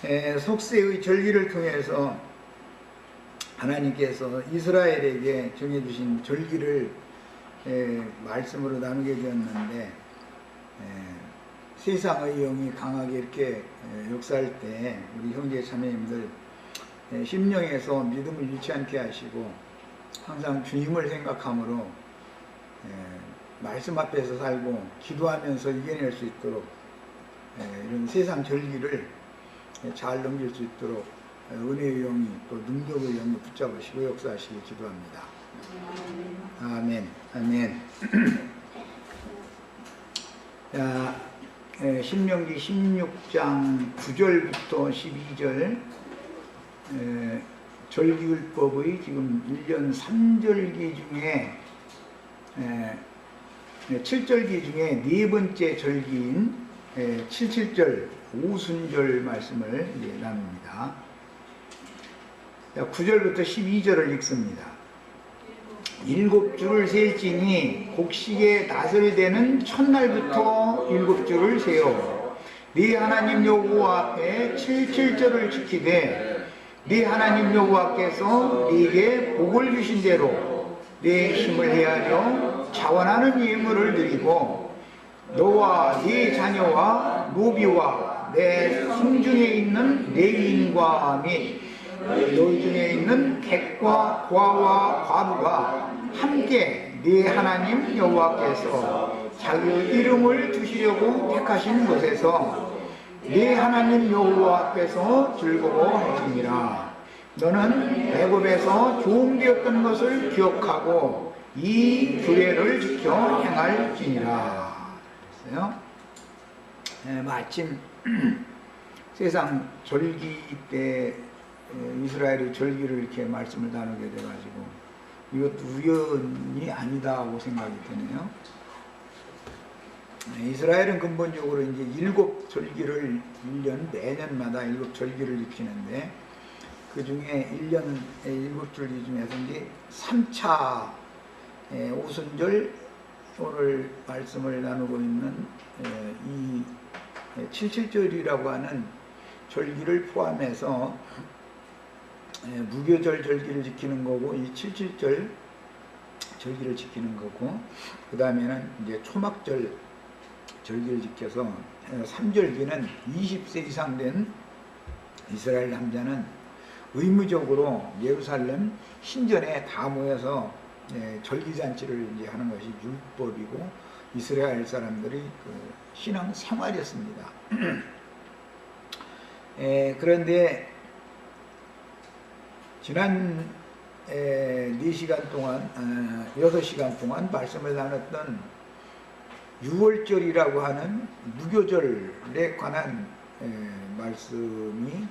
속세의 절기를 통해서 하나님께서 이스라엘에게 정해주신 절기를 말씀으로 나누게 되었는데, 세상의 영이 강하게 이렇게 역사할 때 우리 형제 자매님들 심령에서 믿음을 잃지 않게 하시고 항상 주님을 생각함으로 말씀 앞에서 살고 기도하면서 이겨낼 수 있도록 이런 세상 절기를 잘 넘길 수 있도록 은혜의 영이 또 능력의 영이 붙잡으시고 역사하시기 기도합니다. 아멘. 아멘. 자, 신명기 16장 9절부터 12절 절기율법의 지금 1년 3절기 중에 7절기 중에 네 번째 절기인 77절 오순절 말씀을 나눕니다. 9절부터 12절을 읽습니다. 7주를 셀지니 곡식에 낫을 대는 첫날부터 7주를 세어 네 하나님 여호와 앞에 77절을 지키되 네 하나님 여호와께서 네게 복을 주신 대로 네 힘을 헤아려 자원하는 예물을 드리고 너와 네 자녀와 노비와 내 성중에 있는 레위인과 및 너희 중에 있는 객과 고아와 과부가 함께 네 하나님 여호와께서 자기의 이름을 두시려고 택하신 곳에서 네 하나님 여호와 앞에서 즐거워할지니라. 너는 애굽에서 종되었던 것을 기억하고 이 규례를 지켜 행할지니라. 그랬어요. 마침 세상 절기 때 이스라엘의 절기를 이렇게 말씀을 나누게 돼가지고 이것도 우연이 아니다고 생각이 드네요. 이스라엘은 근본적으로 이제 7절기를 1년 매년마다 7절기를 지키는데 그 중에 1년 7절기 중에서 이제 3차 오순절 오늘 말씀을 나누고 있는 이 77절이라고 하는 절기를 포함해서 무교절 절기를 지키는 거고 이 77절 절기를 지키는 거고 그 다음에는 이제 초막절 절기를 지켜서 3절기는 20세 이상 된 이스라엘 남자는 의무적으로 예루살렘 신전에 다 모여서 절기잔치를 이제 하는 것이 율법이고 이스라엘 사람들의 그 신앙 생활이었습니다. 그런데 지난 4시간 동안 6시간 동안 말씀을 나눴던 6월절이라고 하는 무교절에 관한 말씀이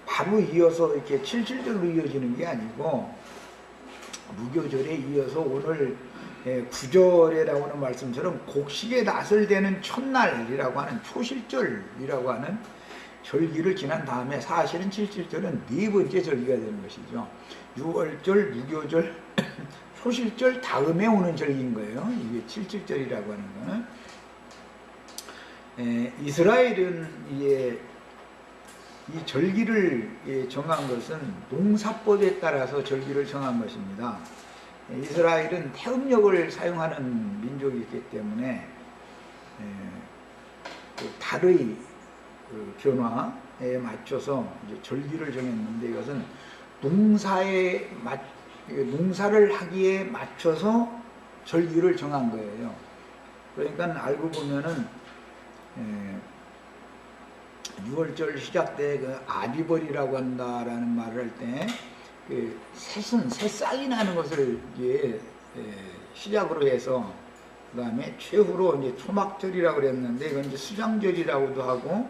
바로 이어서 이렇게 77절로 이어지는 게 아니고 무교절에 이어서 오늘 9절에 나오는 말씀처럼 곡식에 낫을 대는 첫날이라고 하는 초실절이라고 하는 절기를 지난 다음에 사실은 77절은 네 번째 절기가 되는 것이죠. 6월절, 무교절, 초실절 다음에 오는 절기인 거예요. 이게 77절이라고 하는 거는. 이스라엘은 이 절기를 정한 것은 농사법에 따라서 절기를 정한 것입니다. 이스라엘은 태음력을 사용하는 민족이기 때문에 달의 변화에 맞춰서 이제 절기를 정했는데 이것은 농사를 하기에 맞춰서 절기를 정한 거예요. 그러니까 알고 보면은 6월절 시작 때 그 아비벌이라고 한다라는 말을 할 때 그 새싹이 나는 것을 이제 시작으로 해서 그 다음에 최후로 이제 초막절이라고 그랬는데 이건 이제 수장절이라고도 하고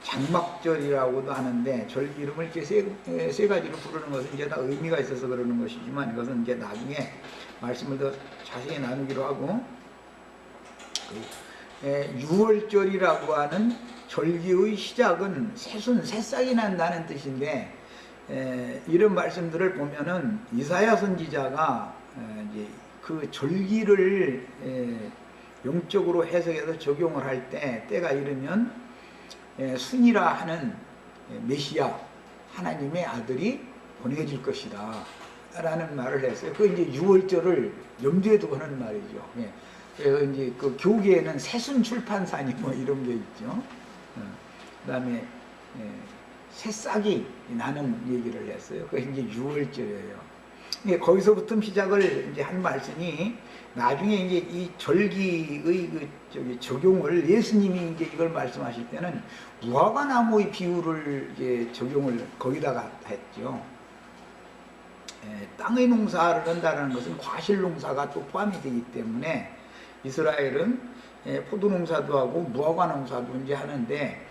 장막절이라고도 하는데 절기 이름을 이렇게 세 가지로 부르는 것은 이제 다 의미가 있어서 그러는 것이지만 이것은 이제 나중에 말씀을 더 자세히 나누기로 하고 6월절이라고 하는 절기의 시작은 새싹이 난다는 뜻인데 이런 말씀들을 보면은 이사야 선지자가 이제 그 절기를 영적으로 해석해서 적용을 할 때 때가 이르면 순이라 하는 메시아 하나님의 아들이 보내질 것이다 라는 말을 했어요. 그 이제 유월절을 염두에 두고 하는 말이죠. 그래서 이제 그 교계에는 새순 출판사니 뭐 이런 게 있죠. 그다음에 새싹이 나는 얘기를 했어요. 그게 이제 유월절이에요. 거기서부터 시작을 이제 한 말씀이 나중에 이제 이 절기의 그 적용을 예수님이 이제 이걸 말씀하실 때는 무화과 나무의 비유를 이제 적용을 거기다가 했죠. 땅의 농사를 한다는 것은 과실 농사가 또 포함이 되기 때문에 이스라엘은 포도 농사도 하고 무화과 농사도 이제 하는데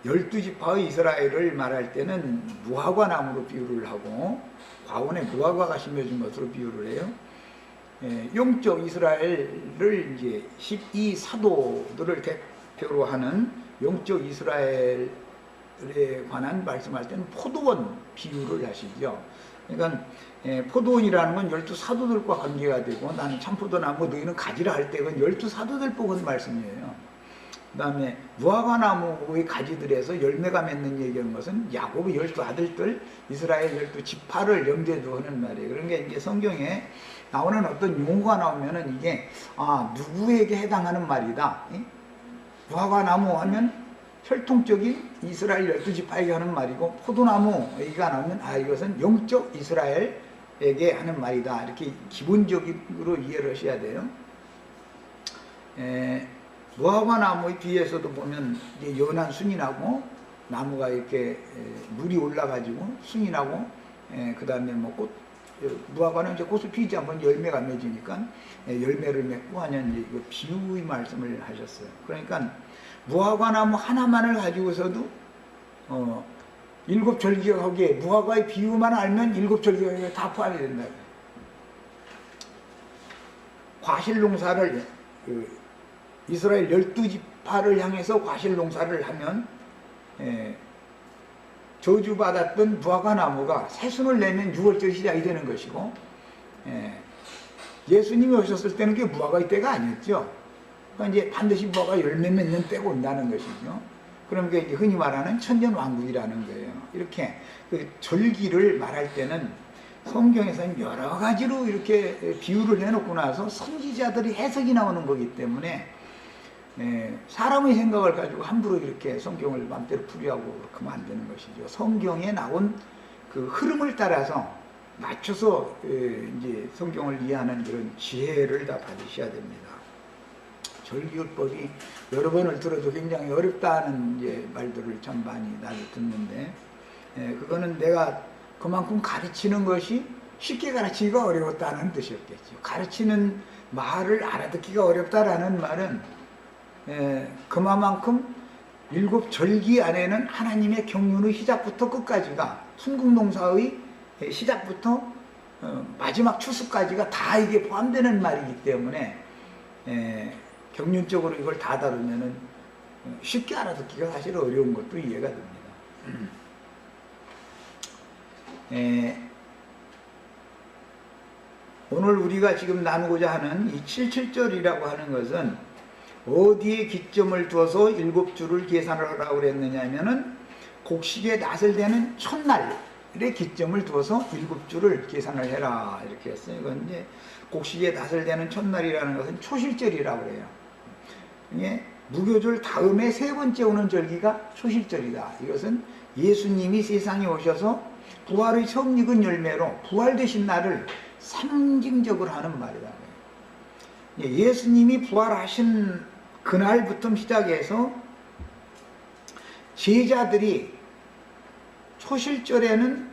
12지파의 이스라엘을 말할 때는 무화과 나무로 비유를 하고 과원에 무화과가 심어진 것으로 비유를 해요. 영적 이스라엘을 이제 12사도들을 대표로 하는 영적 이스라엘에 관한 말씀할 때는 포도원 비유를 하시죠. 그러니까 포도원이라는 건 12사도들과 관계가 되고 나는 참포도나무 너희는 가지라 할 때 그건 12사도들 보고 는 말씀이에요. 그 다음에 무화과나무의 가지들에서 열매가 맺는 얘기하는 것은 야곱의 12아들들 이스라엘 12지파를 염두에 두고 하는 말이에요. 그런 게 이제 성경에 나오는 어떤 용어가 나오면은 이게 누구에게 해당하는 말이다. 무화과나무 하면 혈통적인 이스라엘 12지파에게 하는 말이고 포도나무 얘기가 나오면 이것은 영적 이스라엘에게 하는 말이다. 이렇게 기본적으로 이해를 하셔야 돼요. 무화과나무의 뒤에서도 보면 이제 연한 순이 나고 나무가 이렇게 물이 올라가지고 순이 나고 그 다음에 뭐 무화과는 이제 꽃을 피우지 않고 열매가 맺으니까 열매를 맺고 하는 이제 이거 비유의 말씀을 하셨어요. 그러니까 무화과나무 하나만을 가지고서도 7절기가 거기에 무화과의 비유만 알면 7절기가 다 포함이 된다. 과실농사를 이스라엘 12지파를 향해서 과실농사를 하면 저주받았던 무화과나무가 새순을 내면 6월절 시작이 되는 것이고 예수님이 오셨을 때는 그게 무화과의 때가 아니었죠. 그러니까 이제 반드시 무화과 열매 맺는 때가 온다는 것이죠. 그럼 그게 이제 흔히 말하는 천년왕국이라는 거예요. 이렇게 그 절기를 말할 때는 성경에서는 여러 가지로 이렇게 비유를 해놓고 나서 선지자들이 해석이 나오는 거기 때문에 사람의 생각을 가지고 함부로 이렇게 성경을 마음대로 풀이하고 그렇게 하면 안 되는 것이죠. 성경에 나온 그 흐름을 따라서 맞춰서 이제 성경을 이해하는 그런 지혜를 다 받으셔야 됩니다. 절기율법이 여러 번을 들어도 굉장히 어렵다는 이제 말들을 참 많이 나도 듣는데 그거는 내가 그만큼 가르치는 것이 쉽게 가르치기가 어려웠다는 뜻이었겠죠. 가르치는 말을 알아듣기가 어렵다라는 말은 그만큼 7절기 안에는 하나님의 경륜의 시작부터 끝까지가 순국농사의 시작부터 마지막 추수까지가 다 이게 포함되는 말이기 때문에 경륜적으로 이걸 다 다루면은 쉽게 알아듣기가 사실 어려운 것도 이해가 됩니다. 오늘 우리가 지금 나누고자 하는 이 77절이라고 하는 것은 어디에 기점을 두어서 7주를 계산을 하라고 그랬느냐 하면은 곡식에 낫을 대는 첫날에 기점을 두어서 7주를 계산을 해라 이렇게 했어요. 이건 이제 곡식에 낫을 대는 첫날이라는 것은 초실절이라고 그래요. 이게 무교절 다음에 세 번째 오는 절기가 초실절이다. 이것은 예수님이 세상에 오셔서 부활의 처음 익은 열매로 부활되신 날을 상징적으로 하는 말이다. 예수님이 부활하신 그날부터 시작해서 제자들이 초실절에는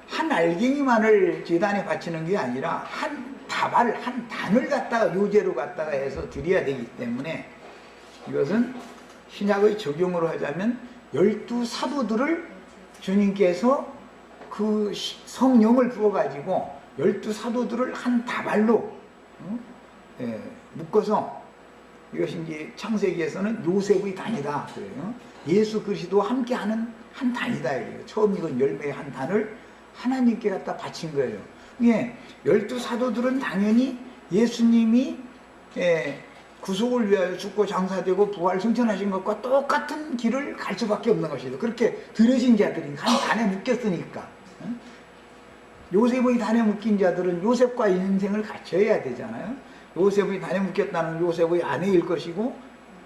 한 알갱이만을 제단에 바치는 게 아니라 한 다발, 한 단을 갖다가 요제로 갖다가 해서 드려야 되기 때문에 이것은 신약의 적용으로 하자면 12사도들을 주님께서 그 성령을 부어가지고 12사도들을 한 다발로 묶어서 이것이 이제 창세기에서는 요셉의 단이다 그래요. 예수 그리스도와 함께하는 한 단이다 이래요. 처음 익은 열매의 한 단을 하나님께 갖다 바친 거예요. 예, 12사도들은 당연히 예수님이 구속을 위하여 죽고 장사되고 부활 승천하신 것과 똑같은 길을 갈 수밖에 없는 것이죠. 그렇게 들여진 자들이 한 단에 묶였으니까. 요셉의 단에 묶인 자들은 요셉과 인생을 같이 해야 되잖아요. 요셉의 단에 묶였다는 요셉의 아내일 것이고,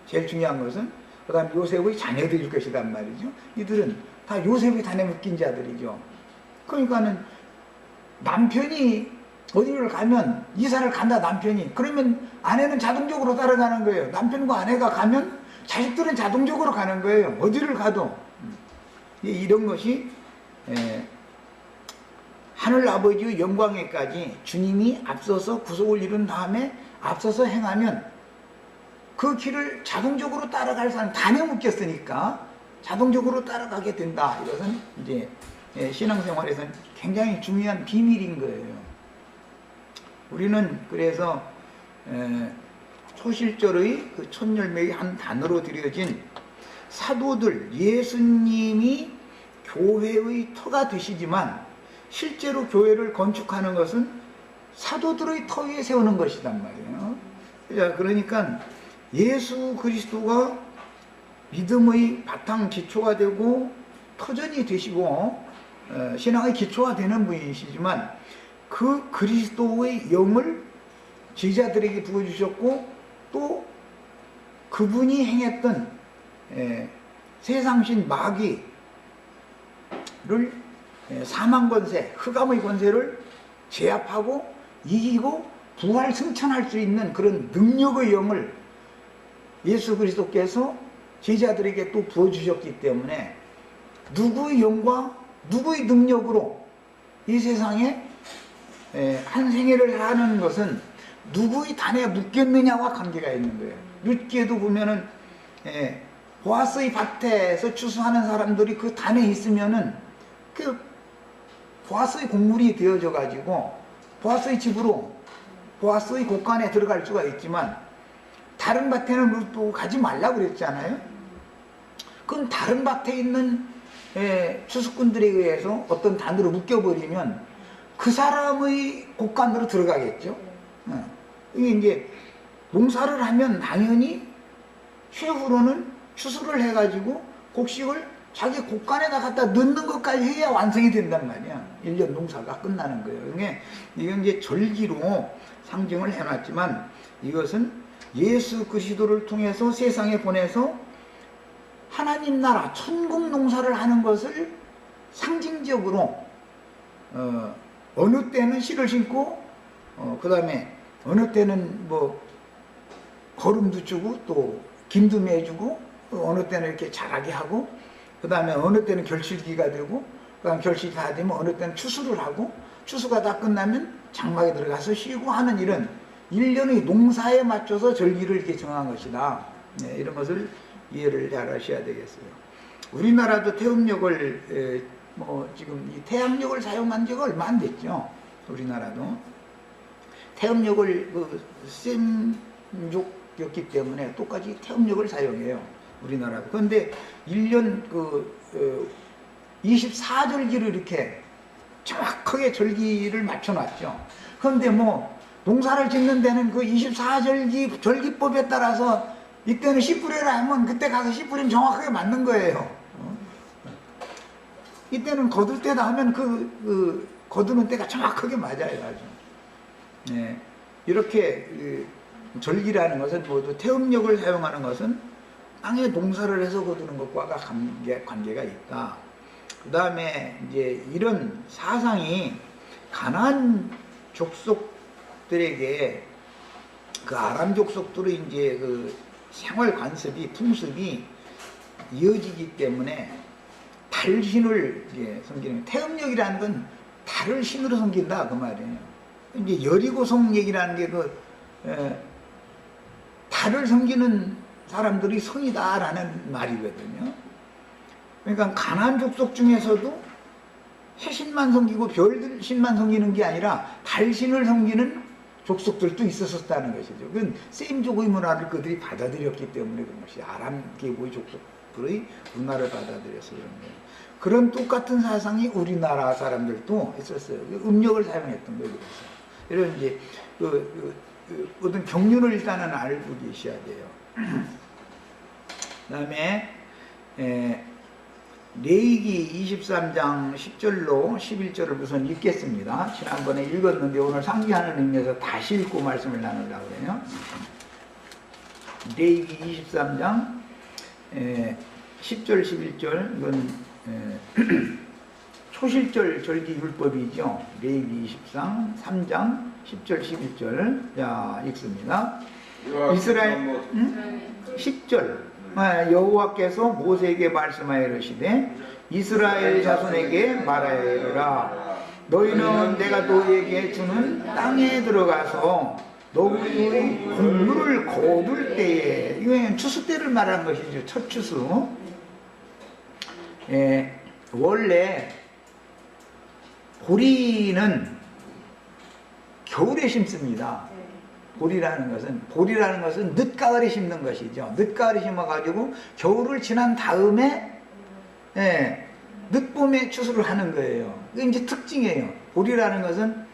제일 중요한 것은 그 다음 요셉의 자녀들일 것이란 말이죠. 이들은 다 요셉의 단에 묶인 자들이죠. 그러니까는 남편이 어디를 가면, 이사를 간다 남편이, 그러면 아내는 자동적으로 따라가는 거예요. 남편과 아내가 가면 자식들은 자동적으로 가는 거예요. 어디를 가도. 이런 것이 하늘 아버지의 영광에까지 주님이 앞서서 구속을 이룬 다음에 앞서서 행하면 그 길을 자동적으로 따라갈 사람, 단에 묶였으니까 자동적으로 따라가게 된다. 이것은 이제 신앙생활에서는 굉장히 중요한 비밀인 거예요. 우리는 그래서 초실절의 그 첫열매의 한 단어로 드려진 사도들, 예수님이 교회의 터가 되시지만 실제로 교회를 건축하는 것은 사도들의 터 위에 세우는 것이란 말이에요. 그러니까 예수 그리스도가 믿음의 바탕 기초가 되고 터전이 되시고 신앙의 기초가 되는 분이시지만 그 그리스도의 영을 제자들에게 부어주셨고, 또 그분이 행했던 세상신 마귀를, 사망 권세, 흑암의 권세를 제압하고 이기고 부활 승천할 수 있는 그런 능력의 영을 예수 그리스도께서 제자들에게 또 부어주셨기 때문에 누구의 영과 누구의 능력으로 이 세상에 한 생애를 하는 것은 누구의 단에 묶였느냐와 관계가 있는 거예요. 룻기에도 보면은 보아스의 밭에서 추수하는 사람들이 그 단에 있으면은 그 보아스의 곡물이 되어져 가지고 보아스의 집으로, 보아스의 곳간에 들어갈 수가 있지만 다른 밭에는 룻 가지 말라고 그랬잖아요. 그럼 다른 밭에 있는 추수꾼들에 의해서 어떤 단으로 묶여버리면 그 사람의 곳간으로 들어가겠죠. 이게 이제 농사를 하면 당연히 최후로는 추수를 해가지고 곡식을 자기 곳간에다 갖다 넣는 것까지 해야 완성이 된단 말이야. 1년 농사가 끝나는 거예요. 이건 이제 절기로 상징을 해놨지만 이것은 예수 그리스도를 통해서 세상에 보내서 하나님 나라 천국 농사를 하는 것을 상징적으로 어느 때는 씨를 심고 그 다음에 어느 때는 뭐 거름도 주고 또 김도 매주고 어느 때는 이렇게 자라게 하고 그 다음에 어느 때는 결실기가 되고 그 다음에 결실이 다 되면 어느 때는 추수를 하고 추수가 다 끝나면 장막에 들어가서 쉬고 하는 이런 1년의 농사에 맞춰서 절기를 이렇게 정한 것이다. 네, 이런 것을 이해를 잘 하셔야 되겠어요. 우리나라도 태음력을 지금 이 태양력을 사용한 지가 얼마 안 됐죠. 우리나라도 태음력을 셈족이었기 때문에 똑같이 태음력을 사용해요. 우리나라도. 그런데 1년 24절기를 이렇게 정확하게 절기를 맞춰놨죠. 그런데 뭐 농사를 짓는 데는 그 24절기 절기법에 따라서 이때는 씨 뿌려라 하면 그때 가서 씨 뿌리면 정확하게 맞는 거예요. 이때는 거둘 때다 하면 그 거두는 때가 정확하게 맞아요. 아주. 네. 이렇게 절기라는 것은 모두 태음력을 사용하는 것은 땅에 농사를 해서 거두는 것과 관계가 있다. 그 다음에 이제 이런 사상이 가나안 족속들에게 그 아람 족속들의 이제 그 생활 관습이 풍습이 이어지기 때문에 달신을 이제 섬기는, 태음력이라는 건 달을 신으로 섬긴다 그 말이에요. 이제 여리고성 얘기라는 게 달을 섬기는 사람들이 성이다라는 말이거든요. 그러니까 가나안 족속 중에서도 해신만 섬기고 별신만 섬기는 게 아니라 달신을 섬기는 족속들도 있었다는 것이죠. 그건 셈족의 문화를 그들이 받아들였기 때문에 그런 것이 아람 계보의 족속들의 문화를 받아들여서 그런 거예요. 그런 똑같은 사상이 우리나라 사람들도 있었어요. 음력을 사용했던 거예요. 그래서 이런 이제 어떤 경륜을 일단은 알고 계셔야 돼요. 그 다음에 레위기 23장 10절로 11절을 우선 읽겠습니다. 지난번에 읽었는데 오늘 상기하는 의미에서 다시 읽고 말씀을 나누려고 그래요. 레위기 23장 10절 11절 이건 초실절 절기 율법이죠. 레위기 23장 10절 11절 자 읽습니다. 이스라엘 10절 여호와께서 모세에게 말씀하여 이르시되 이스라엘 자손에게 말하여 이르라 너희는 내가 너희에게 주는 땅에 들어가서 너희의 곡물을 거둘 때에 이건 추수 때를 말하는 것이죠. 첫 추수. 원래 보리는 겨울에 심습니다. 보리라는 것은 늦가을에 심는 것이죠. 늦가을에 심어가지고 겨울을 지난 다음에 늦봄에 추수를 하는 거예요. 이게 이제 특징이에요. 보리라는 것은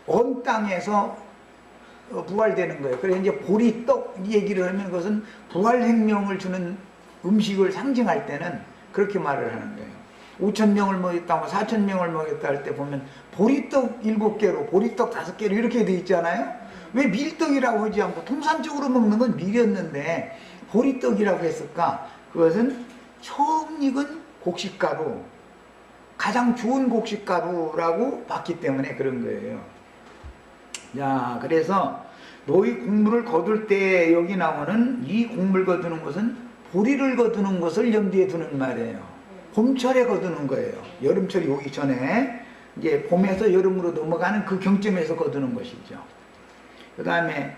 언 땅에서 부활되는 거예요. 그래서 이제 보리떡 얘기를 하면 그것은 부활생명을 주는 음식을 상징할 때는 그렇게 말을 하는 거예요. 5,000명을 먹였다, 4,000명을 먹였다 할 때 보면 보리떡 7개로, 보리떡 5개로 이렇게 돼 있잖아요. 왜 밀떡이라고 하지 않고 통상적으로 먹는 건 밀이었는데 보리떡이라고 했을까? 그것은 처음 익은 곡식가루, 가장 좋은 곡식가루라고 봤기 때문에 그런 거예요. 자, 그래서 너희 곡물을 거둘 때 여기 나오는 이 곡물 거두는 것은 보리를 거두는 것을 염두에 두는 말이에요. 봄철에 거두는 거예요. 여름철이 오기 전에 이제 봄에서 여름으로 넘어가는 그 경점에서 거두는 것이죠. 그 다음에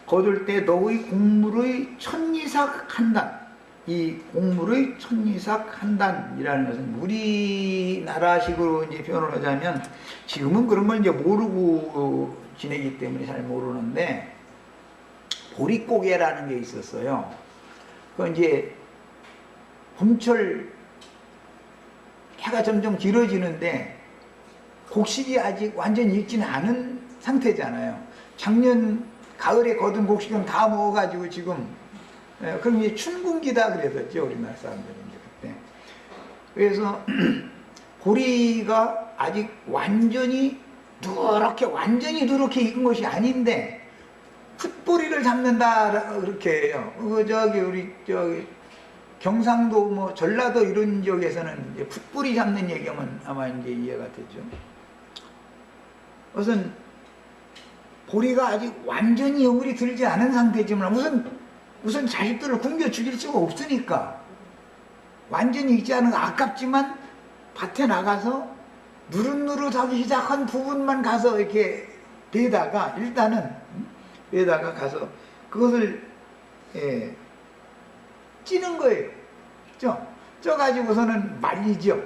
거둘 때 너의 곡물의 천이삭 한 단, 이 곡물의 천이삭 한 단이라는 것은 우리나라식으로 이제 표현을 하자면 지금은 그런 걸 이제 모르고 지내기 때문에 잘 모르는데 보릿고개라는 게 있었어요. 그 이제 봄철 해가 점점 길어지는데 곡식이 아직 완전히 익지는 않은 상태잖아요. 작년 가을에 거둔 곡식은 다 먹어가지고 지금 그럼 이제 춘궁기다 그랬었죠, 우리나라 사람들은 이제 그때. 그래서 보리가 아직 완전히 누렇게 익은 것이 아닌데 풋보리를 잡는다 그렇게 해요. 우리 경상도 뭐 전라도 이런 지역에서는 이제 풋보리 잡는 얘기하면 아마 이제 이해가 되죠. 우선 보리가 아직 완전히 여물이 들지 않은 상태지만 우선 자식들을 굶겨 죽일 수가 없으니까 완전히 익지 않은 아깝지만 밭에 나가서 누릇누릇하기 시작한 부분만 가서 이렇게 베다가 일단은 베다가 가서 그것을 찌는 거예요. 쪄가지고서는 말리죠.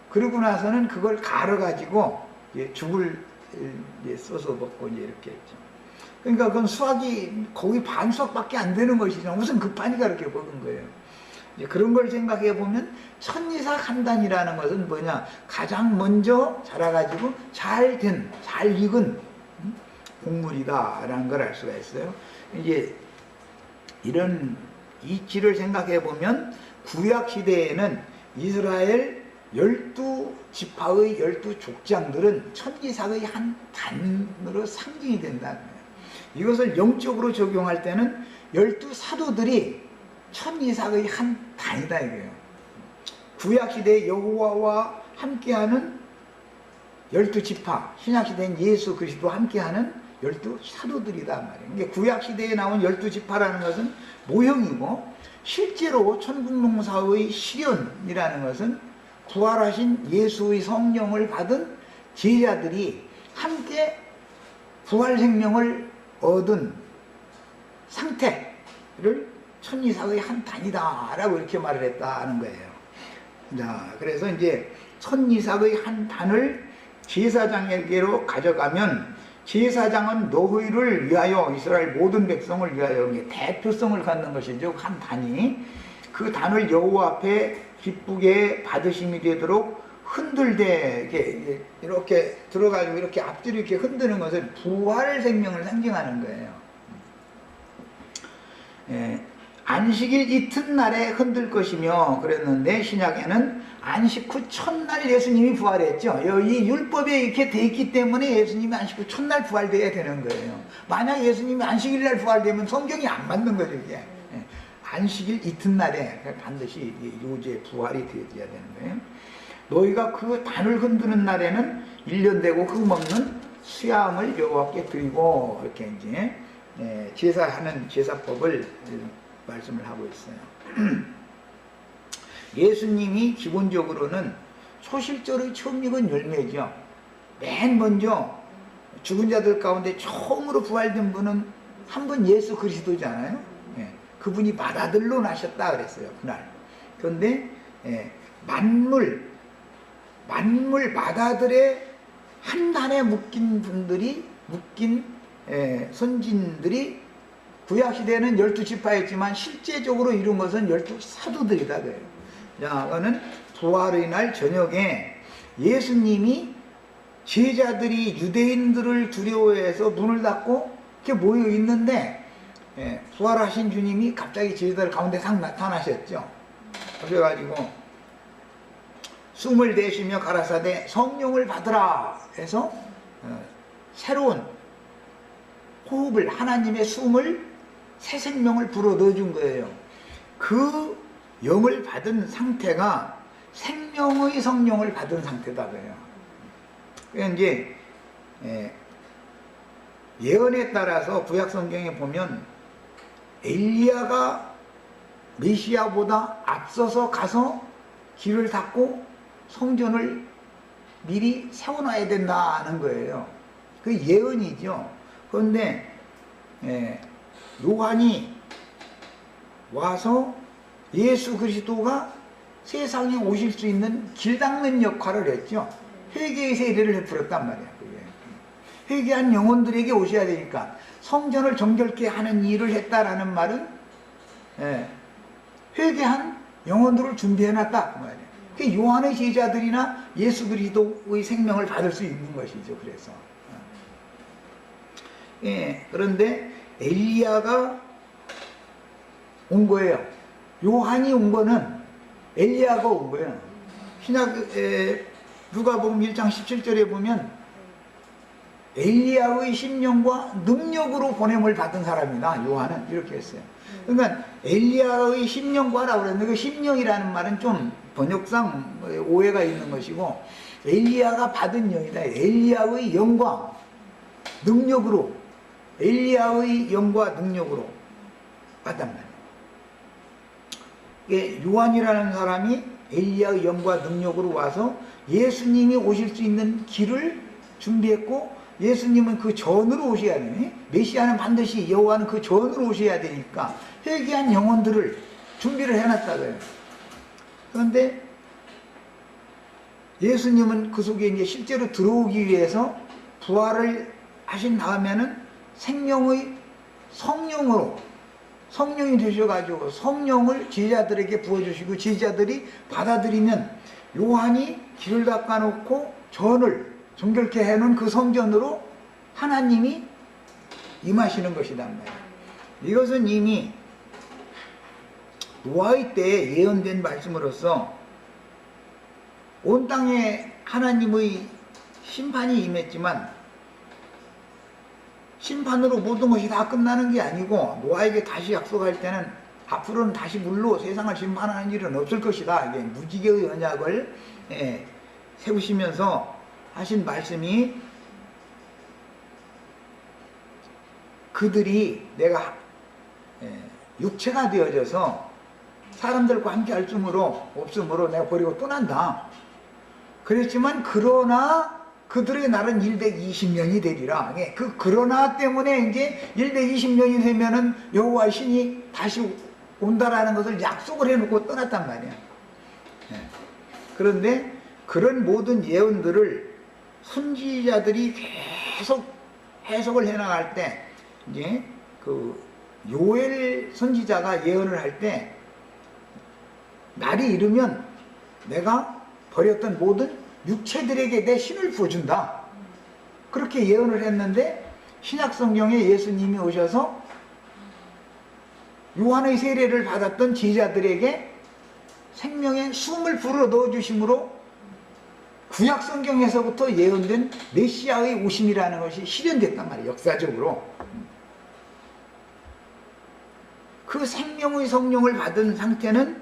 그러고 나서는 그걸 갈아가지고 죽을 써서 먹고 이제 이렇게 했죠. 그러니까 그건 수확이 거의 반 수확밖에 안 되는 것이죠. 무슨 급하니까 그렇게 먹은 거예요. 이제 그런 걸 생각해 보면 천이삭 한 단이라는 것은 뭐냐? 가장 먼저 자라가지고 잘 익은 곡물이다라는 걸 알 수가 있어요. 이제 이런 이치를 생각해 보면 구약 시대에는 이스라엘 12지파의 12족장들은 천이삭의 한 단으로 상징이 된다는 거예요. 이것을 영적으로 적용할 때는 12사도들이 천이삭의 한 단이다 이거예요. 구약 시대에 여호와와 함께하는 12지파, 신약 시대엔 예수 그리스도와 함께하는 12사도들이다 말이에요. 그러니까 구약 시대에 나온 12지파라는 것은 모형이고 실제로 천국농사의 실현이라는 것은 부활하신 예수의 성령을 받은 제자들이 함께 부활생명을 얻은 상태를 천이삭의 한 단이다라고 이렇게 말을 했다는 거예요. 자, 그래서 이제 천이삭의 한 단을 제사장에게로 가져가면 제사장은 너희를 위하여 이스라엘 모든 백성을 위하여 대표성을 갖는 것이죠. 한 단이 그 단을 여호와 앞에 기쁘게 받으심이 되도록 흔들되 이렇게 들어가지고 이렇게 앞뒤로 이렇게 흔드는 것을 부활 생명을 상징하는 거예요. 안식일 이튿날에 흔들 것이며 그랬는데 신약에는 안식 후 첫날 예수님이 부활했죠. 이 율법에 이렇게 돼 있기 때문에 예수님이 안식 후 첫날 부활돼야 되는 거예요. 만약 예수님이 안식일날 부활되면 성경이 안 맞는 거죠. 이게. 안식일 이튿날에 반드시 요제 부활이 되어야 되는 거예요. 너희가 그 단을 흔드는 날에는 1년 되고 흠없는 수양을 여호와께 드리고 이렇게 이제 제사하는 제사법을 말씀을 하고 있어요. 예수님이 기본적으로는 소실절의 처음 익은 열매죠. 맨 먼저 죽은 자들 가운데 처음으로 부활된 분은 한 분 예수 그리스도잖아요. 그분이 맏아들로 나셨다 그랬어요. 그날. 그런데 만물 맏아들의 한 단에 묶인 분들이 선진들이 구약시대는 12지파였지만 실제적으로 이룬 것은 12사도들이다 그래요. 자, 그거는 부활의 날 저녁에 예수님이 제자들이 유대인들을 두려워해서 문을 닫고 이렇게 모여 있는데 부활하신 주님이 갑자기 제자들 가운데 상 나타나셨죠. 그래가지고 숨을 내쉬며 가라사대 성령을 받으라 해서 새로운 호흡을 하나님의 숨을 새 생명을 불어 넣어준 거예요. 그 영을 받은 상태가 생명의 성령을 받은 상태다 그래요. 그러니까 이제 예언에 따라서 구약 성경에 보면 엘리야가 메시아보다 앞서서 가서 길을 닦고 성전을 미리 세워놔야 된다는 거예요. 그 예언이죠. 그런데 요한이 와서 예수 그리스도가 세상에 오실 수 있는 길 닦는 역할을 했죠. 회개의 세례를 베풀었단 말이야. 그게. 회개한 영혼들에게 오셔야 되니까 성전을 정결케 하는 일을 했다라는 말은 회개한 영혼들을 준비해놨다 그 말이에요. 그 요한의 제자들이나 예수 그리스도의 생명을 받을 수 있는 것이죠. 그래서 그런데 엘리야가 온 거예요. 요한이 온 거는 엘리야가 온 거예요. 신약 누가복음 1장 17절에 보면 엘리야의 심령과 능력으로 보냄을 받은 사람이다. 요한은 이렇게 했어요. 그러니까 엘리야의 심령과라고 그랬는데 그 심령이라는 말은 좀 번역상 오해가 있는 것이고 엘리야가 받은 영이다. 엘리야의 영과 능력으로 엘리야의 영과 능력으로 받단 말이에요. 요한이라는 사람이 엘리야의 영과 능력으로 와서 예수님이 오실 수 있는 길을 준비했고 예수님은 그 전으로 오셔야 되네. 메시아는 반드시 여호와는 그 전으로 오셔야 되니까 회개한 영혼들을 준비를 해놨다고요. 그런데 예수님은 그 속에 이제 실제로 들어오기 위해서 부활을 하신 다음에는 생명의 성령이 되셔가지고 성령을 제자들에게 부어주시고 제자들이 받아들이면 요한이 길을 닦아놓고 전을 정결케 해놓은 그 성전으로 하나님이 임하시는 것이란 말이에요. 이것은 이미 노아의 때에 예언된 말씀으로서 온 땅에 하나님의 심판이 임했지만 심판으로 모든 것이 다 끝나는 게 아니고 노아에게 다시 약속할 때는 앞으로는 다시 물로 세상을 심판하는 일은 없을 것이다. 이게 무지개의 언약을 세우시면서 하신 말씀이 그들이 내가 육체가 되어져서 사람들과 함께 할 없으므로 내가 버리고 떠난다. 그랬지만 그러나 그들의 날은 120년이 되리라. 그러나 때문에 이제 120년이 되면은 여호와 신이 다시 온다라는 것을 약속을 해놓고 떠났단 말이야. 그런데 그런 모든 예언들을 선지자들이 계속 해석을 해나갈 때 이제 그 요엘 선지자가 예언을 할 때 날이 이르면 내가 버렸던 모든 육체들에게 내 신을 부어준다. 그렇게 예언을 했는데 신약 성경에 예수님이 오셔서 요한의 세례를 받았던 제자들에게 생명의 숨을 불어 넣어주심으로 구약 성경에서부터 예언된 메시아의 오심이라는 것이 실현됐단 말이에요. 역사적으로. 그 생명의 성령을 받은 상태는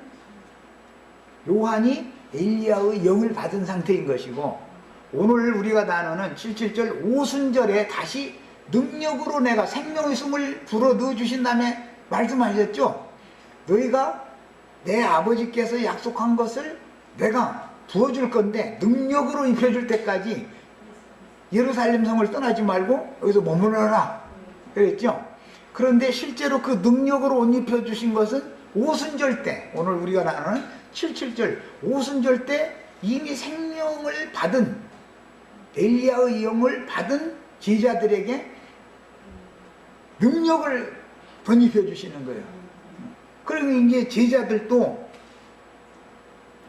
요한이 엘리야의 영을 받은 상태인 것이고, 오늘 우리가 나누는 77절 오순절에 다시 능력으로 내가 생명의 숨을 불어 넣어주신 다음에 말씀하셨죠. 너희가 내 아버지께서 약속한 것을 내가 부어줄 건데 능력으로 입혀줄 때까지 예루살렘 성을 떠나지 말고 여기서 머무르라 그랬죠. 그런데 실제로 그 능력으로 옷 입혀주신 것은 오순절 때, 오늘 우리가 나누는 77절 오순절 때 이미 생명을 받은 엘리야의 영을 받은 제자들에게 능력을 덧입혀 주시는 거예요. 그러면 이제 제자들도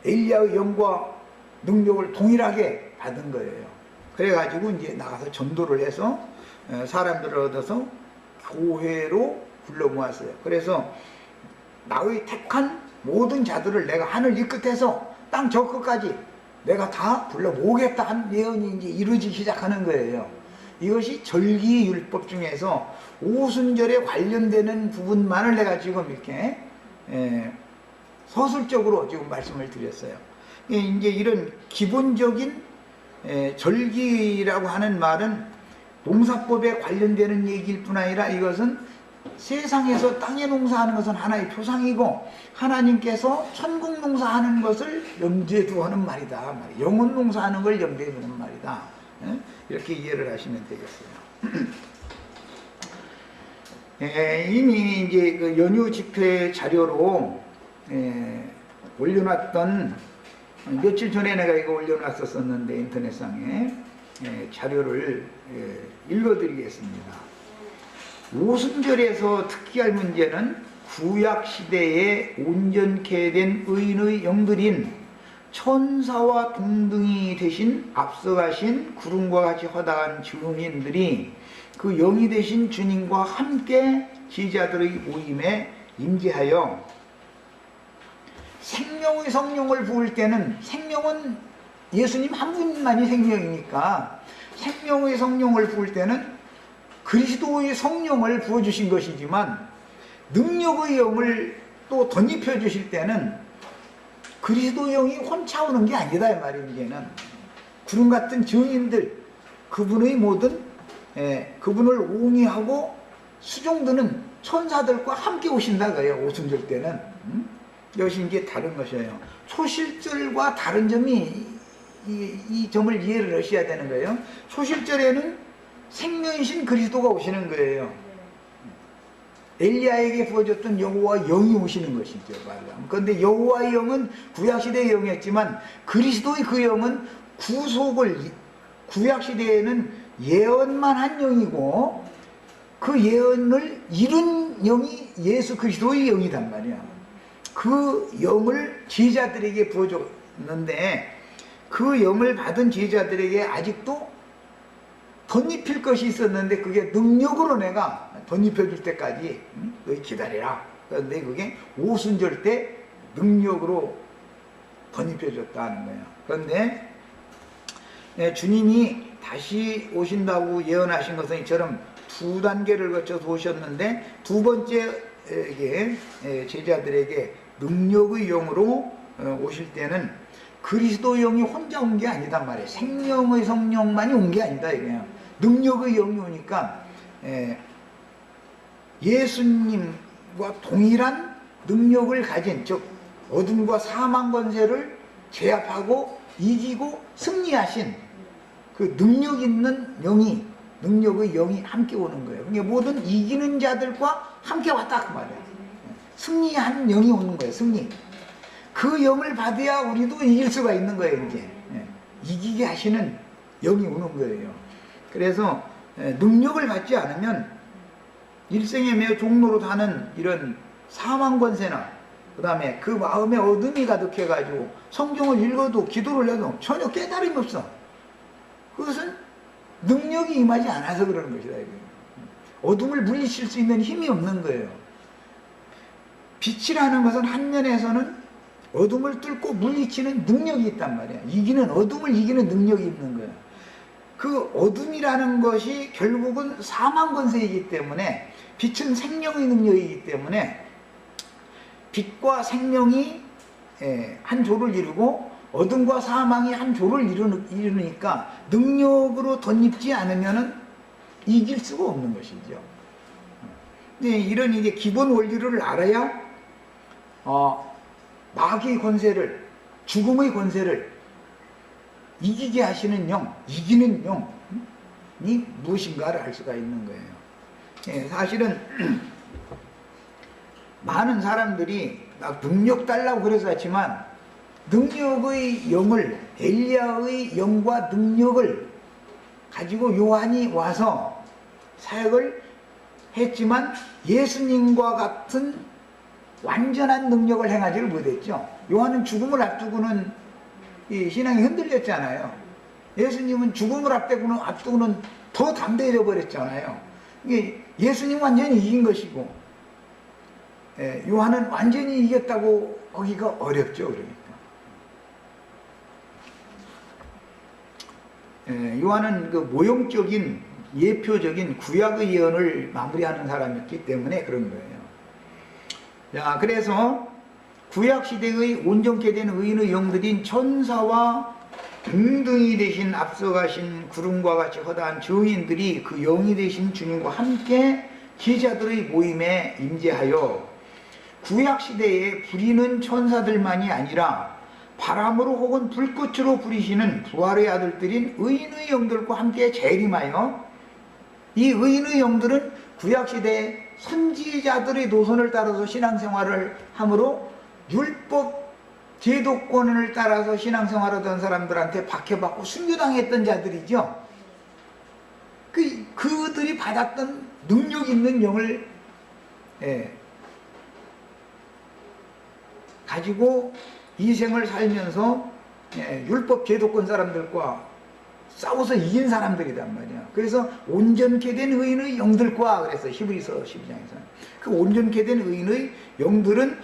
엘리야의 영과 능력을 동일하게 받은 거예요. 그래가지고 이제 나가서 전도를 해서 사람들을 얻어서 교회로 불러 모았어요. 그래서 나의 택한 모든 자들을 내가 하늘 이 끝에서 땅 저 끝까지 내가 다 불러 모으겠다 한 예언이 이제 이루어지기 시작하는 거예요. 이것이 절기율법 중에서 오순절에 관련되는 부분만을 내가 지금 이렇게 서술적으로 지금 말씀을 드렸어요. 이제 이런 기본적인 절기라고 하는 말은 농사법에 관련되는 얘기일 뿐 아니라 이것은 세상에서 땅에 농사하는 것은 하나의 표상이고 하나님께서 천국 농사하는 것을 염두에 두는 말이다. 영혼 농사하는 걸 염두에 두는 말이다. 이렇게 이해를 하시면 되겠어요. 이미 이제 그 연휴 집회 자료로 올려놨던, 며칠 전에 내가 이거 올려놨었는데 인터넷상에 자료를 읽어드리겠습니다. 오순절에서 특기할 문제는 구약시대에 온전케 된 의인의 영들인 천사와 동등이 되신 앞서가신 구름과 같이 허다한 증인들이 그 영이 되신 주님과 함께 제자들의 모임에 임재하여 생명의 성령을 부을 때는, 생명은 예수님 한 분만이 생명이니까 생명의 성령을 부을 때는 그리스도의 성령을 부어주신 것이지만 능력의 영을 또 덧입혀 주실 때는 그리스도의 영이 혼자 오는 게 아니다 이 말이에요. 이제는 구름 같은 증인들, 그분의 모든 그분을 옹이하고 수종드는 천사들과 함께 오신다 그래요. 오순절 때는. 이것이 이제 다른 것이에요. 초실절과 다른 점이 이 점을 이해를 하셔야 되는 거예요. 초실절에는 생명이신 그리스도가 오시는 거예요. 엘리야에게 부어줬던 여호와 영이 오시는 것이죠. 그런데 여호와의 영은 구약시대의 영이었지만 그리스도의 그 영은 구속을, 구약시대에는 예언만 한 영이고 그 예언을 이룬 영이 예수 그리스도의 영이단 말이야. 그 영을 제자들에게 부어줬는데 그 영을 받은 제자들에게 아직도 덧입힐 것이 있었는데 그게 능력으로 내가 덧입혀 줄 때까지 너희 기다리라. 그런데 그게 오순절 때 능력으로 덧입혀 줬다는 거예요. 그런데 주님이 다시 오신다고 예언하신 것은 이처럼 두 단계를 거쳐서 오셨는데 두 번째에게 제자들에게 능력의 영으로 오실 때는 그리스도 영이 혼자 온 게 아니단 말이에요. 생명의 성령만이 온 게 아니다 이거예요. 능력의 영이 오니까 예수님과 동일한 능력을 가진, 즉 어둠과 사망 권세를 제압하고 이기고 승리하신 그 능력 있는 영이, 능력의 영이 함께 오는 거예요. 그러니까 모든 이기는 자들과 함께 왔다 그 말이에요. 승리한 영이 오는 거예요. 승리. 그 영을 받아야 우리도 이길 수가 있는 거예요. 이제 이기게 하시는 영이 오는 거예요. 그래서 능력을 받지 않으면 일생에 매어 종로로 하는 이런 사망 권세나 그 다음에 그 마음에 어둠이 가득해가지고 성경을 읽어도 기도를 해도 전혀 깨달음이 없어. 그것은 능력이 임하지 않아서 그러는 것이다. 어둠을 물리칠 수 있는 힘이 없는 거예요. 빛이라는 것은 한 면에서는 어둠을 뚫고 물리치는 능력이 있단 말이야. 어둠을 이기는 능력이 있는 거예요. 그 어둠이라는 것이 결국은 사망 권세이기 때문에, 빛은 생명의 능력이기 때문에 빛과 생명이 한 조를 이루고 어둠과 사망이 한 조를 이루니까 능력으로 덧입지 않으면 이길 수가 없는 것이죠. 근데 이런 이제 기본 원리를 알아야 마귀의 권세를, 죽음의 권세를 이기게 하시는 영, 이기는 영이 무엇인가를 알 수가 있는 거예요. 사실은 많은 사람들이 막 능력 달라고 그래서 하지만, 능력의 영을, 엘리야의 영과 능력을 가지고 요한이 와서 사역을 했지만 예수님과 같은 완전한 능력을 행하지를 못했죠. 요한은 죽음을 앞두고는 이 신앙이 흔들렸잖아요. 예수님은 죽음을 앞두고는 더 담대해져 버렸잖아요. 이게 예수님 완전히 이긴 것이고, 요한은 완전히 이겼다고 하기가 어렵죠. 그러니까 요한은 그 모형적인 예표적인 구약의 예언을 마무리하는 사람이었기 때문에 그런 거예요. 자, 그래서 구약 시대의 온전케 된 의인의 영들인 천사와 등등이 되신 앞서가신 구름과 같이 허다한 증인들이 그 영이 되신 주님과 함께 제자들의 모임에 임재하여 구약 시대에 부리는 천사들만이 아니라 바람으로 혹은 불꽃으로 부리시는 부활의 아들들인 의인의 영들과 함께 재림하여, 이 의인의 영들은 구약시대에 선지자들의 노선을 따라서 신앙생활을 함으로 율법 제도권을 따라서 신앙생활하던 사람들한테 박해받고 순교당했던 자들이죠. 그들이 받았던 능력 있는 영을 가지고 이 생을 살면서 율법 제도권 사람들과 싸워서 이긴 사람들이란 말이야. 그래서 온전케 된 의인의 영들과, 그래서 히브리서 12장에서 그 온전케 된 의인의 영들은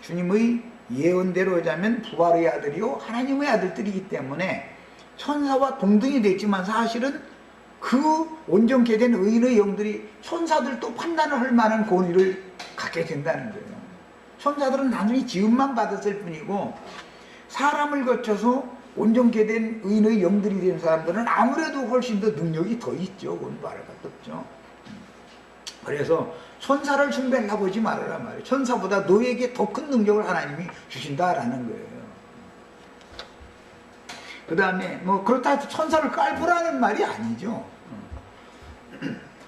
주님의 예언대로 하자면 부활의 아들이요 하나님의 아들들이기 때문에 천사와 동등이 됐지만, 사실은 그 온전케 된 의인의 영들이 천사들도 판단을 할 만한 권위를 갖게 된다는 거예요. 천사들은 단순히 지음만 받았을 뿐이고, 사람을 거쳐서 온전케 된 의인의 영들이 된 사람들은 아무래도 훨씬 더 능력이 더 있죠. 그건 말할 것도 없죠. 그래서 천사를 숭배하려고 하지 말아라 말이에요. 천사보다 너에게 더 큰 능력을 하나님이 주신다라는 거예요. 그 다음에 그렇다 해서 천사를 깔보라는 말이 아니죠.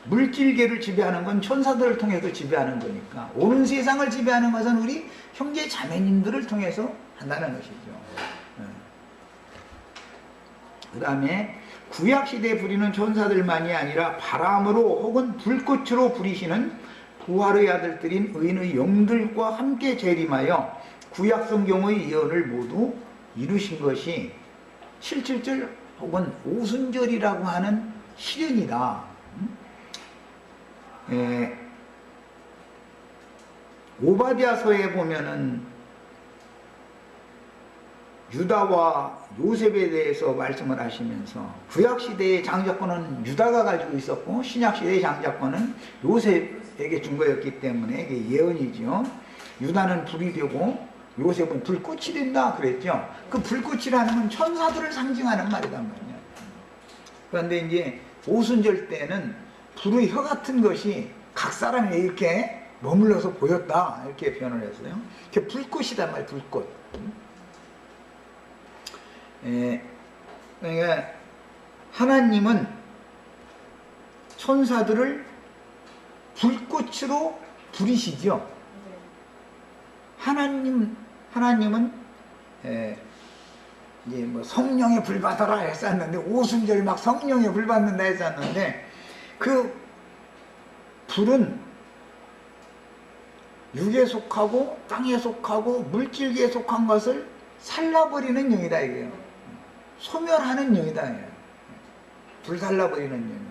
물질계를 지배하는 건 천사들을 통해서 지배하는 거니까, 온 세상을 지배하는 것은 우리 형제 자매님들을 통해서 한다는 것이죠. 그 다음에 구약시대에 부리는 천사들만이 아니라 바람으로 혹은 불꽃으로 부리시는 부활의 아들들인 의인의 영들과 함께 재림하여 구약성경의 예언을 모두 이루신 것이 7.7절 혹은 오순절이라고 하는 시련이다. 오바댜서에 보면은 유다와 요셉에 대해서 말씀을 하시면서, 구약시대의 장자권은 유다가 가지고 있었고 신약시대의 장자권은 요셉에게 준 거였기 때문에 이게 예언이죠. 유다는 불이 되고 요셉은 불꽃이 된다 그랬죠. 그 불꽃이라는 건 천사들을 상징하는 말이란 말이야. 그런데 이제 오순절 때는 불의 혀 같은 것이 각 사람에 이렇게 머물러서 보였다, 이렇게 표현을 했어요. 그게 불꽃이단 말이에요. 불꽃. 그러니까 하나님은 천사들을 불꽃으로 부리시죠. 하나님은 이제 뭐 성령의 불 받아라 했었는데, 오순절 막 성령의 불 받는다 했었는데, 그 불은 육에 속하고 땅에 속하고 물질계에 속한 것을 살라버리는 영이다 이거예요. 소멸하는 영이다. 불살라버리는 영이에요.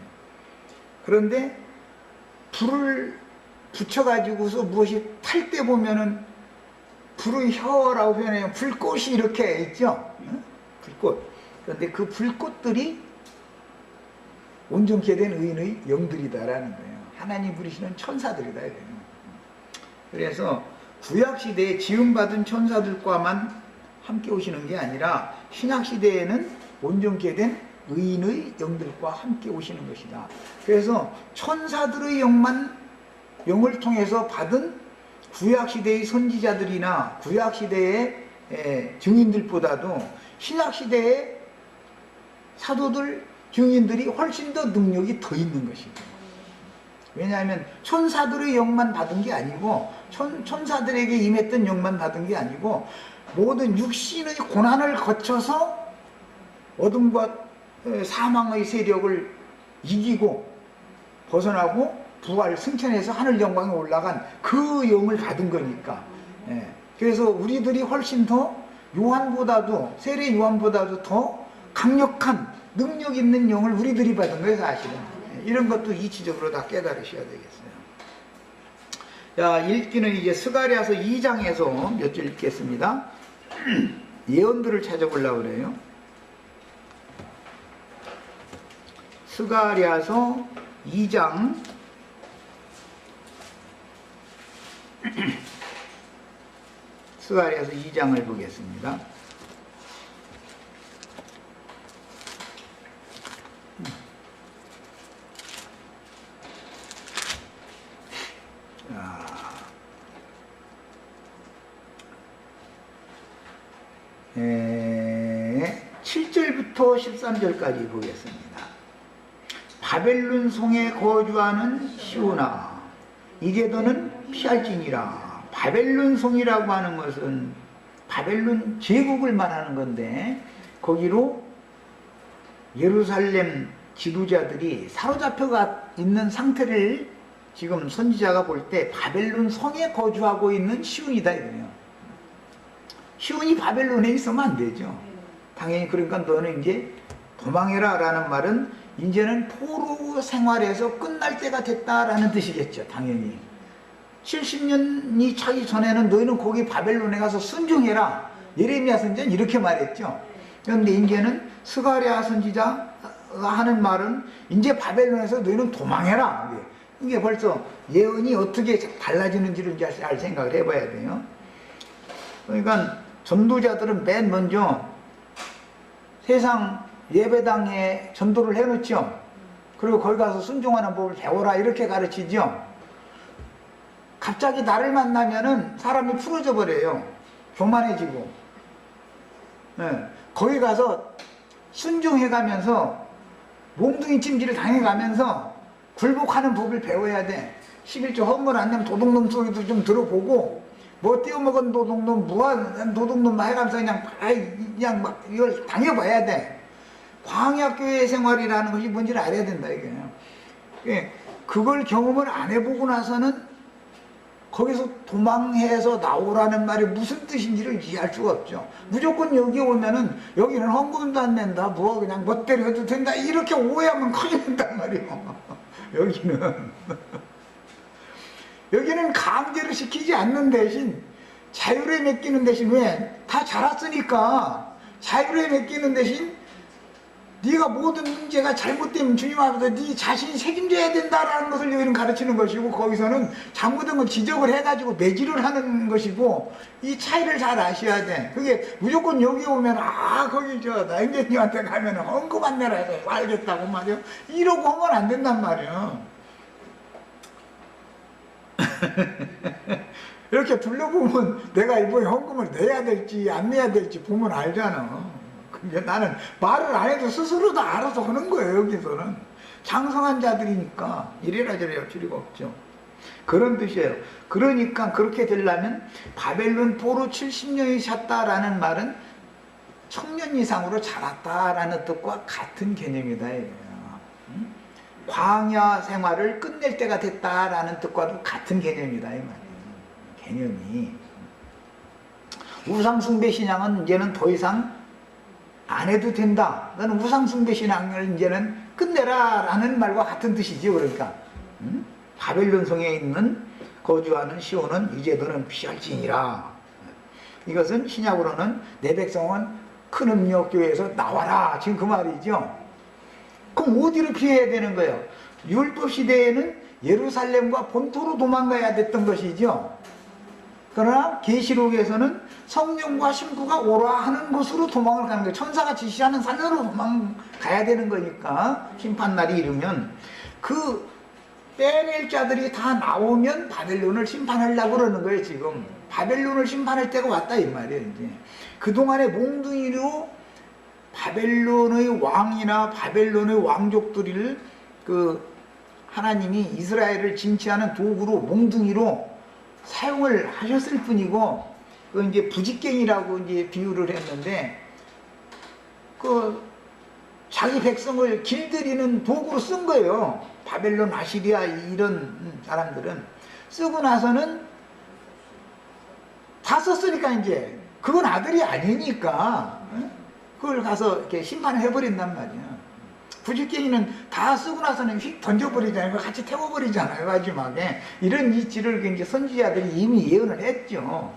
그런데 불을 붙여가지고서 무엇이 탈 때 보면은 불의 혀라고 표현해요. 불꽃이 이렇게 있죠. 불꽃. 그런데 그 불꽃들이 온전케 된 의인의 영들이다라는 거예요. 하나님 부리시는 천사들이다 이거예요. 그래서 구약시대에 지음받은 천사들과만 함께 오시는 게 아니라 신약시대에는 온전케 된 의인의 영들과 함께 오시는 것이다. 그래서 천사들의 영을 통해서 받은 구약시대의 선지자들이나 구약시대의 증인들보다도 신약시대의 사도들, 증인들이 훨씬 더 능력이 더 있는 것이죠. 왜냐하면 천사들의 영만 받은 게 아니고 천사들에게 임했던 영만 받은 게 아니고 모든 육신의 고난을 거쳐서 어둠과 사망의 세력을 이기고 벗어나고 부활 승천해서 하늘 영광에 올라간 그 영을 받은 거니까. 그래서 우리들이 훨씬 더 요한보다도 세례 요한보다도 더 강력한 능력 있는 영을 우리들이 받은 거예요 사실은. 이런 것도 이치적으로 다 깨달으셔야 되겠어요. 자, 읽기는 이제 스가랴서 2장에서 몇 줄 읽겠습니다. 예언들을 찾아보려고 그래요. 스가랴서 2장 스가랴서 2장을 보겠습니다. 자, 7절부터 13절까지 보겠습니다. 바벨론 성에 거주하는 시온아, 이제 너는 피할지니라. 바벨론 성이라고 하는 것은 바벨론 제국을 말하는 건데, 거기로 예루살렘 지도자들이 사로잡혀 있는 상태를 지금 선지자가 볼 때 바벨론 성에 거주하고 있는 시온이다 이거예요. 시온이 바벨론에 있으면 안 되죠. 당연히. 그러니까 너는 이제 도망해라 라는 말은 이제는 포로 생활에서 끝날 때가 됐다라는 뜻이겠죠. 당연히 70년이 차기 전에는 너희는 거기 바벨론에 가서 순종해라, 예레미야 선지자는 이렇게 말했죠. 그런데 이제는 스가랴 선지자가 하는 말은 이제 바벨론에서 너희는 도망해라. 이게 벌써 예언이 어떻게 달라지는지를 잘 생각을 해봐야 돼요. 그러니까 전도자들은 맨 먼저 세상 예배당에 전도를 해놓죠. 그리고 거기 가서 순종하는 법을 배워라 이렇게 가르치죠. 갑자기 나를 만나면은 사람이 풀어져 버려요. 교만해지고. 거기 가서 순종해가면서 몽둥이 찜질을 당해가면서 굴복하는 법을 배워야 돼. 11조 헌물 안 내면 도둑놈 소리도 좀 들어보고, 뭐 띄어먹은 도둑놈, 무한 도둑놈 해가면서 그냥 막 이걸 당해봐야 돼. 광야교회 생활이라는 것이 뭔지를 알아야 된다 이거예요. 그걸 경험을 안 해보고 나서는 거기서 도망해서 나오라는 말이 무슨 뜻인지를 이해할 수가 없죠. 무조건 여기 오면은 여기는 헌금도 안 낸다, 뭐 그냥 멋대로 해도 된다, 이렇게 오해하면 큰일 난단 말이에요. 여기는 강제로 시키지 않는 대신 자유를 맡기는 대신, 왜? 다 자랐으니까 자유를 맡기는 대신 네가 모든 문제가 잘못되면 주님 앞에서 네 자신이 책임져야 된다라는 것을 여기는 가르치는 것이고, 거기서는 잘못된 걸 지적을 해가지고 매질을 하는 것이고, 이 차이를 잘 아셔야 돼. 그게 무조건 여기 오면 거기 나인제님한테 가면 헌금 안 내라 해서 알겠다고 말이야, 이러고 하면 안 된단 말이야. 이렇게 둘러보면 내가 이번에 헌금을 내야 될지 안 내야 될지 보면 알잖아. 근데 나는 말을 안 해도 스스로 다 알아서 하는 거예요. 여기서는 장성한 자들이니까 이래라 저래라 할 필요가 없죠. 그런 뜻이에요. 그러니까 그렇게 되려면 바벨론 포로 70년이 샀다라는 말은 청년 이상으로 자랐다라는 뜻과 같은 개념이다 이거예요. 광야 생활을 끝낼 때가 됐다라는 뜻과도 같은 개념이다 이 말이에요. 개념이. 우상숭배 신앙은 이제는 더 이상 안 해도 된다. 너는 우상숭배 신앙을 이제는 끝내라 라는 말과 같은 뜻이죠. 그러니까 바벨론 성에 있는 거주하는 시온은 이제 너는 피할지니라. 이것은 신약으로는 내 백성은 큰 음력교회에서 나와라, 지금 그 말이죠. 그럼 어디로 피해야 되는 거예요? 율법 시대에는 예루살렘과 본토로 도망가야 됐던 것이죠. 그러나 계시록에서는 성령과 신부가 오라 하는 곳으로 도망을 가는 거예요. 천사가 지시하는 산으로 도망가야 되는 거니까 심판날이 이르면 그 빼낼 자들이 다 나오면 바벨론을 심판하려고 그러는 거예요. 지금 바벨론을 심판할 때가 왔다 이 말이에요. 이제 그동안의 몽둥이로 바벨론의 왕이나 바벨론의 왕족들을 그 하나님이 이스라엘을 징치하는 도구로 몽둥이로 사용을 하셨을 뿐이고, 그 이제 부직갱이라고 이제 비유를 했는데, 그 자기 백성을 길들이는 도구로 쓴 거예요. 바벨론, 아시리아 이런 사람들은 쓰고 나서는 다 썼으니까 이제 그건 아들이 아니니까 그걸 가서 이렇게 심판을 해버린단 말이야. 부직갱이는 다 쓰고 나서는 휙 던져버리잖아요. 같이 태워버리잖아요. 마지막에. 이런 이치를 이제 선지자들이 이미 예언을 했죠.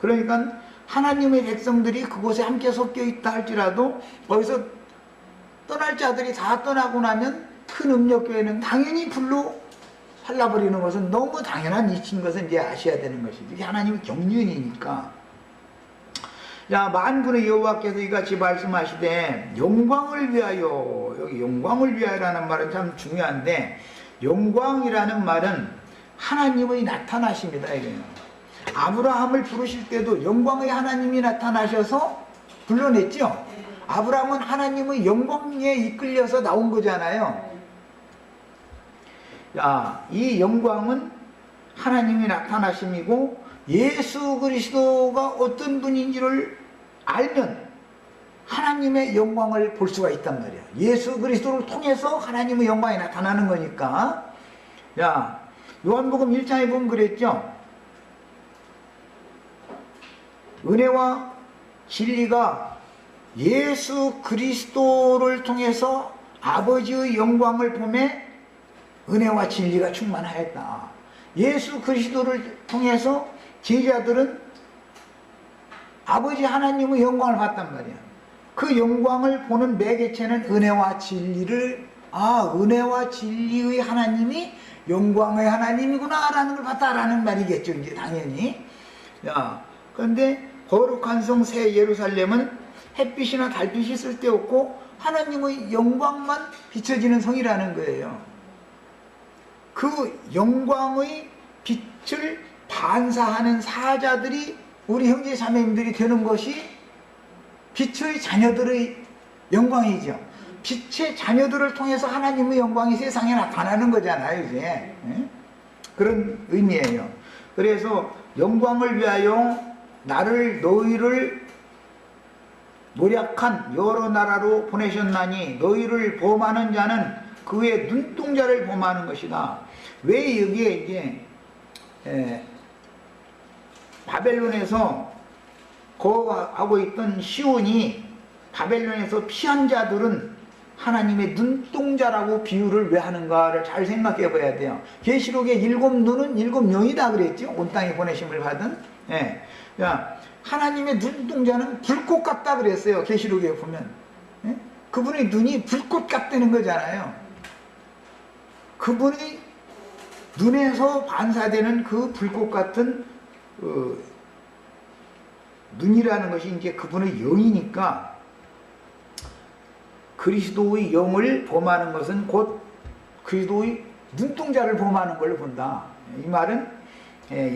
그러니까 하나님의 백성들이 그곳에 함께 섞여 있다 할지라도 거기서 떠날 자들이 다 떠나고 나면 큰 음력교회는 당연히 불로 살라버리는 것은 너무 당연한 이치인 것은 이제 아셔야 되는 것이죠. 이게 하나님의 경륜이니까. 자, 만군의 여호와께서 이같이 말씀하시되 영광을 위하여, 여기 영광을 위하여라는 말은 참 중요한데, 영광이라는 말은 하나님의 나타나심이다 이거예요. 아브라함을 부르실 때도 영광의 하나님이 나타나셔서 불러냈죠. 아브라함은 하나님의 영광에 이끌려서 나온 거잖아요. 자, 이 영광은 하나님이 나타나심이고, 예수 그리스도가 어떤 분인지를 알면 하나님의 영광을 볼 수가 있단 말이야. 예수 그리스도를 통해서 하나님의 영광이 나타나는 거니까. 야, 요한복음 1장에 보면 그랬죠. 은혜와 진리가 예수 그리스도를 통해서 아버지의 영광을 보매 은혜와 진리가 충만하였다. 예수 그리스도를 통해서 제자들은 아버지 하나님의 영광을 봤단 말이야. 그 영광을 보는 매개체는 은혜와 진리를, 은혜와 진리의 하나님이 영광의 하나님이구나 라는 걸 봤다라는 말이겠죠. 이제 당연히. 야, 그런데 거룩한 성 새 예루살렘은 햇빛이나 달빛이 쓸데없고 하나님의 영광만 비춰지는 성이라는 거예요. 그 영광의 빛을 반사하는 사자들이 우리 형제 자매님들이 되는 것이 빛의 자녀들의 영광이죠. 빛의 자녀들을 통해서 하나님의 영광이 세상에 나타나는 거잖아요, 이제. 그런 의미예요. 그래서 영광을 위하여 너희를 노력한 여러 나라로 보내셨나니 너희를 범하는 자는 그의 눈동자를 범하는 것이다. 왜 여기에 이제 바벨론에서 거하고 있던 시온이 바벨론에서 피한 자들은 하나님의 눈동자라고 비유를 왜 하는가를 잘 생각해 봐야 돼요. 계시록의 7눈은 7영이다 그랬죠. 온 땅에 보내심을 받은. 야, 하나님의 눈동자는 불꽃 같다 그랬어요. 계시록에 보면. 그분의 눈이 불꽃 같다는 거잖아요. 그분의 눈에서 반사되는 그 불꽃 같은 눈이라는 것이 이제 그분의 영이니까, 그리스도의 영을 범하는 것은 곧 그리스도의 눈동자를 범하는 걸 본다. 이 말은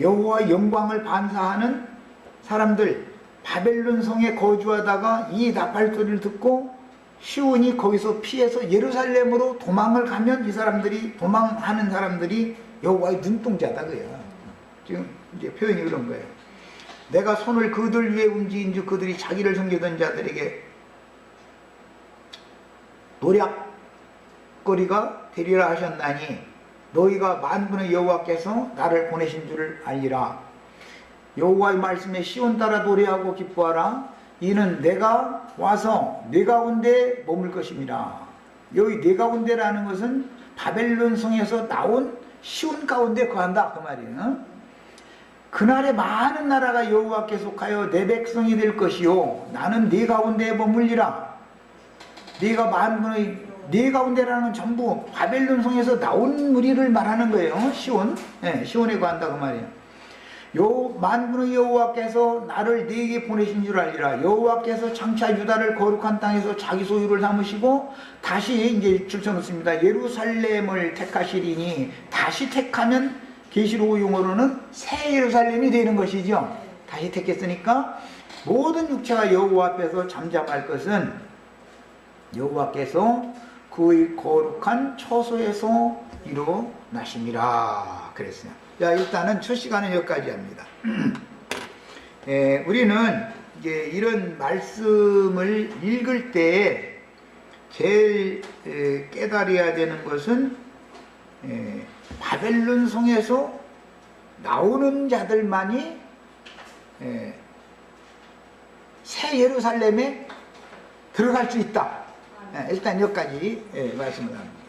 여호와의 영광을 반사하는 사람들, 바벨론 성에 거주하다가 이 나팔소리를 듣고 시온이 거기서 피해서 예루살렘으로 도망을 가면 이 사람들이, 도망하는 사람들이 여호와의 눈동자다 그래요. 지금 이제 표현이 그런 거예요. 내가 손을 그들 위에 움직인즉 그들이 자기를 섬기던 자들에게 노략거리가 되리라 하셨나니 너희가 만군의 여호와께서 나를 보내신 줄을 알리라. 여호와의 말씀에 시온 따라 노래하고 기뻐하라. 이는 내가 와서 네 가운데 머물 것임이라. 여기 네 가운데라는 것은 바벨론 성에서 나온 시온 가운데 거한다 그 말이에요. 그날에 많은 나라가 여호와께 속하여 내 백성이 될 것이요 나는 네 가운데에 머물리라. 네가 만군의 네 가운데라는 건 전부 바벨론 성에서 나온 무리를 말하는 거예요. 시온, 시온에 거한다 그 말이에요. 만군의 여호와께서 나를 네게 보내신 줄 알리라. 여호와께서 장차 유다를 거룩한 땅에서 자기 소유를 삼으시고 다시 이제 줄쳐놓습니다. 예루살렘을 택하시리니 다시 택하면 계시록 용어로는 새 예루살렘이 되는 것이죠. 다시 택했으니까 모든 육체가 여호와 앞에서 잠잠할 것은 여호와께서 그의 거룩한 처소에서 일어나심이라 그랬어요. 자, 일단은 첫 시간은 여기까지 합니다. 우리는 이제 이런 말씀을 읽을 때 제일 깨달아야 되는 것은 바벨론 성에서 나오는 자들만이 새 예루살렘에 들어갈 수 있다. 일단 여기까지 말씀을 합니다.